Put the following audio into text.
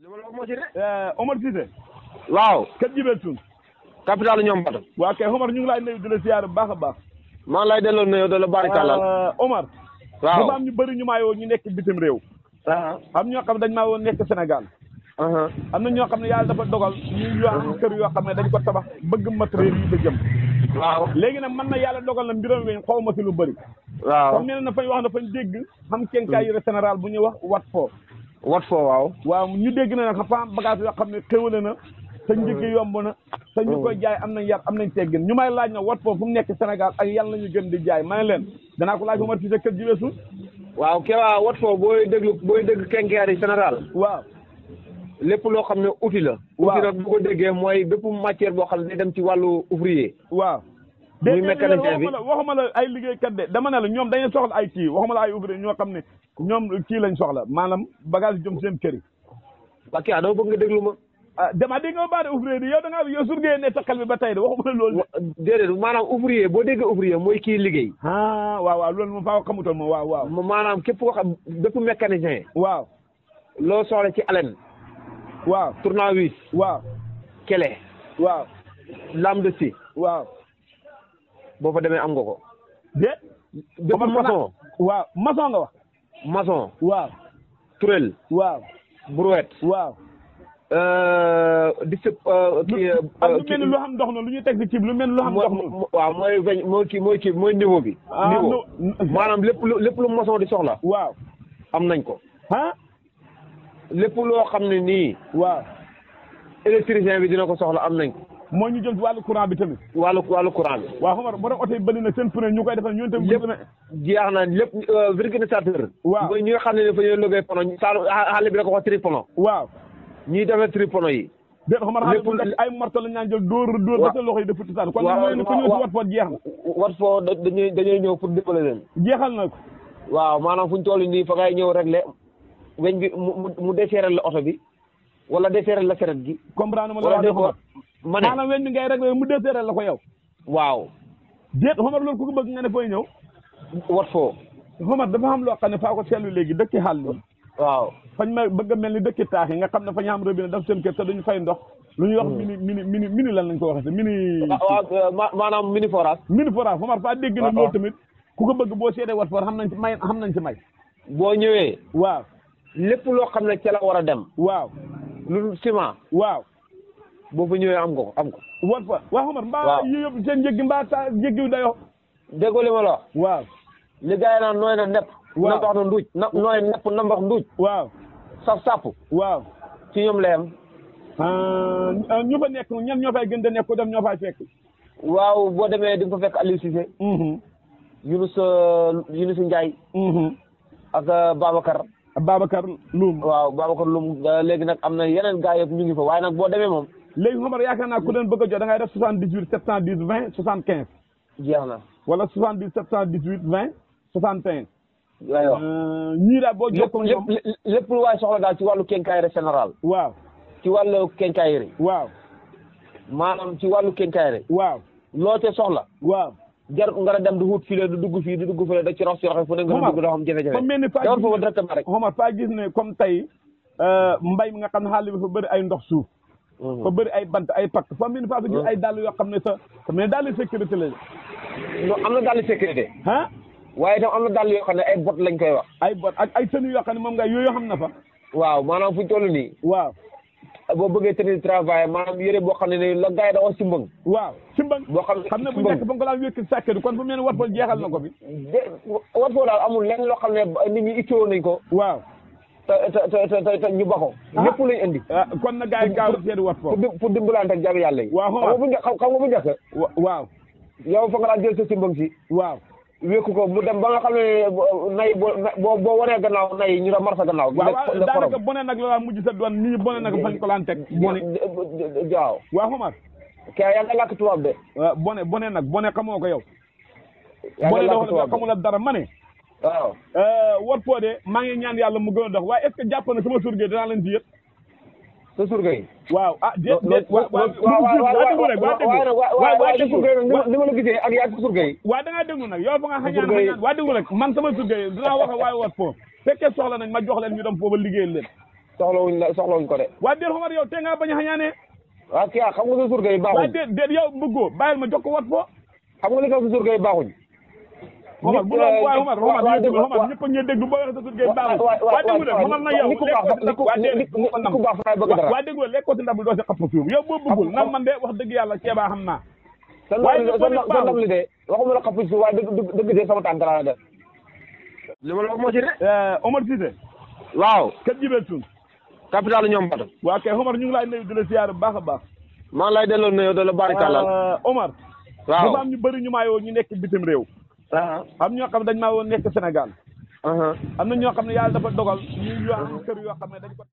li ma la wax moo ci de. Omar Cissé. waaw. kër Jibel Tune. capital ñoom Bada. waa kay Omar ñu ngi lay nuyu di la ziar bu baax a baax. maa ngi lay delloo nuyoo de la barikàlla. Omar. waaw dafa am ñu bëri ñu maa yoo ñu nekk bitim réew. am ñoo xam ne dañ maa woo nekk Sénégal. am na ñoo xam ne yàlla dafa dogal ñu yoo am kër yoo xam ne dañ ko tabax bëgg matériel yi fa jëm. waaw léegi nag man na yàlla dogal na mbiram weñ xaw ma si lu bëri. waaw comme nee na fañ wax na fañ dégg xam quincaillerie générale bu ñuy wax wat foo waaw. waaw ñu dégg na nag fa am bagage yoo xam ne xéwale na te njëg yi yomb na te ñu koy jaay am nañ yar am nañ teggin ñu may laaj na wat foo fu mu nekk Sénégal ak yan la ñu gën di jaay ma ne leen danaa ko laaj Omar Cissé kër Jibel Tune. waaw Kéba wat foo booy dégg quincaillerie générale. waaw lépp loo xam ne outil la. waaw outil nag bu ko déggee mooy bépp matière boo xam ne day dem ci wàllu ouvrier. waaw. muy mécanicien bi waxuma la ay liggéeykat de dama ne la ñoom dañuy soxla ay kii waxuma la ay ouvrier ñoo xam ne ñoom kii lañ soxla maanaam bagage jëm seen kër yi. waa kii dama bëgg nga déglu ma. ah dama dégg nga ba de ouvrier yi yow da ngaa yow surgee ne takkal bi ba tey de waxuma la loolu. déedéet maanaam ouvrier boo déggee ouvrier mooy kii liggéey. waaw loolu moom faa xamutoon moom waaw. maanaam képp koo xam bépp mécanicien. waaw. loo soxla ci allen. waaw tournevis. waaw. kele. waaw. lame de scie. waaw. boo fa demee am nga ko. bépp maçon. waaw maçon nga wax. maçon. waaw. turel. waaw. brouette. waaw. di sëb. lu mel ni lu xam ndox noonu lu ñuy teg ci lu mel ni lu xam ndox noonu. waaw mooy weñ mooy niveau bi. niveau maanaam lépp lu maçon di soxla. waaw. am nañ ko. lépp loo xam ne nii. waaw. électricien bi dina ko soxla am nañ ko. moo ñu jëm ci wàllu courant bi tamit. wàllu courant bi. waaw xam nga borom oto yi bëri na seen pneu ñu koy defal ñun tamit. lépp jeex na lépp vulcanisateur. waaw mooy ñi nga xam ne dafa ñuy logee pono xale bi da ko wax tripono. waaw. ñuy defee tripono yi. déet xam nga ay marto lañ naan jël dóor ba sa loxo yi dafa tisaan. kon nag ku ñëw si wat foo jeex na. wat foo dañuy ñëw pour dimbale leen. jeexal na ko. waaw maanaam fu ñu toll nii fa ngay ñëw régler weñ bi mu desserrer la oto bi wala desserrer la seret gi. comprendre ma la wax ma ne maanaam weñ bi ngay régler mu desserrer la ko yow. waaw. déet xomar loolu ku ko bëgg nga ne fooy ñëw. wat foo. xomar dafa xam loo xam ne faa ko seetlu léegi dëkki xàll yi. waaw. fañ ma bëgg a mel ni dëkki taax yi nga xam ne fa ñu am robinet daf seen kër te duñu fay ndox. lu ñuy wax mini lan lañ ko waxee mini. waaw maanaam mini forage. mini forage xomar faa dégg na loolu tamit ku ko bëgg boo seetee wat foor xam nañ ci may. boo ñëwee. waaw. lépp loo xam ne ca la war a dem. waaw. lu ciment. waaw. boo fa ñëwee am ko. wat fa waaw xomar mbaa yi yëpp seen njëggi mbaa ta jéggiw dayoo. déggoo li ma la wax. waaw. li gars yi naan nooy na nepp. waaw nambax na nduuj nooy nepp nambax nduuj. waaw. saf sàpp. waaw. ci ñoom la yem. ñu fa nekk ñan ñoo fay gën da nekk dem ñoo fay fekk. waaw boo demee di nga fa fekk Aliou Cissé. Yunus Ndiaye. ak Babacar Loum. waaw Babacar Loum léegi nag am na yeneen gars yëpp ñu ngi fa waaye nag boo demee moom. léegi Omar yaakaar naa ku leen bëgg a jot da ngay def 78 710 20 75. jeex na. wala 70 718 20 61. waaw ñii daal boo jokkoo ñoom lépp lu waay soxla daal ci wàllu quincaillerie générale. waaw. ci wàllu quincaillerie. waaw. maanaam ci wàllu quincaillerie. waaw. loo ca soxla. waaw. jar nga dem di wut fii di dugg fii di dugg fële da ci rox si roxe fu ne nga dugg doo xam jafe-jafe. comme mel ni faa dawal foofu directement rek. Omar faa gis ne comme tey mbay mi nga xam ne xaalis bi fa bëri ay ndox suuf. fa bëri ay bant ay pakk fa mel ni faa gis ay dàll yoo xam ne sa mais dàll sécurité la. non am na dàll sécurité. waaye itam am na dàll yoo xam ne ay bot lañ koy wax. ay bot ak ay tenue yoo xam ne moom nga yooyu xam na fa. waaw maanaam fu ñu toll nii. waaw. boo bëggee tenue de travail maanaam yére boo xam ne la gars yi da wax simbang. waaw simbang. boo xam ne bu njëkk ba nga ko daan wékk sàkket kon bu mel ni wat foo jeexal na ko bi. wat foo daal amul lenn loo xam ne nit ñi ittoo nañ ko. waaw. te ñu ba ko. lépp lañ indi. kon na gars yi gaaw seeti wat foo. pour dimbalante ak jabi yàlla yi. waaw xam nga bu njëkk. waaw. yow fa nga daan jël sa simbang si. waaw. wékku ko mu dem ba nga xam ne nay boo wanee gannaaw nay ñu da mar sa gannaaw. waaw daanaka bone nag la mujj sa doon nit ñi bone nag fañ ko laan teg. bone waaw. waaw Omar. kay yaa nga làkk tubaab de. bone nag bone xamoo ko yow. yaa nga làkk tubaab de xamul dara ma ne. waaw. wat foo de maa ngi ñaan yàlla mu gën a dox waaye est-ce que jàpp na sama surgé dinaa leen ci yëpp. sa surga yi. waaw déet waaye ni ma la gisee ak yaa surga yi. waaw da ngaa déglu nag yow fa nga xañaan waa déglu rek man sama surga yi dinaa wax waaye wat foo fekkee soxla nañ ma jox leen ñu dem foofu liggéeyal leen. soxlawuñ ko de. waaye déet Omar yow te nga bañ a xañaane. waaw kii xam nga sa surga yi baaxuñ. waaye déet yow bëggoo bàyyil ma jox ko wat foo. xam nga li ko sa surga yi baaxuñ. Omar bu doon waaye Omar ñëpp a ñuy déglu boo waxee sa surga yi baaxuñ. waaye déglu de Omar na yow waaye déglu lekk ko si ndab doo si xapp suuf yow boo bëggul nan man de wax dëgg yàlla ceebaa xam naa. waaye sa ndab li de waxuma la xapp suuf waaye dëgg de sama tànk laa def. li ma la wax moo ci de. Omar Cissé. waaw. kër jibeel suun. capital ñoom Bada. waaw kay Omar ñu ngi lay nuyu di la siyaare bu baax a baax. maa ngi lay delloo nuyoo de la barikàlla. Omar. waaw dafa am ñu bëri ñu maa yoo ñu nekk bitim réew. am ñoo xam ne dañ maa woon nekk Sénégal. am na ñoo xam ne yàlla dafa dogal ñu am kër yoo xam ne dañ ko.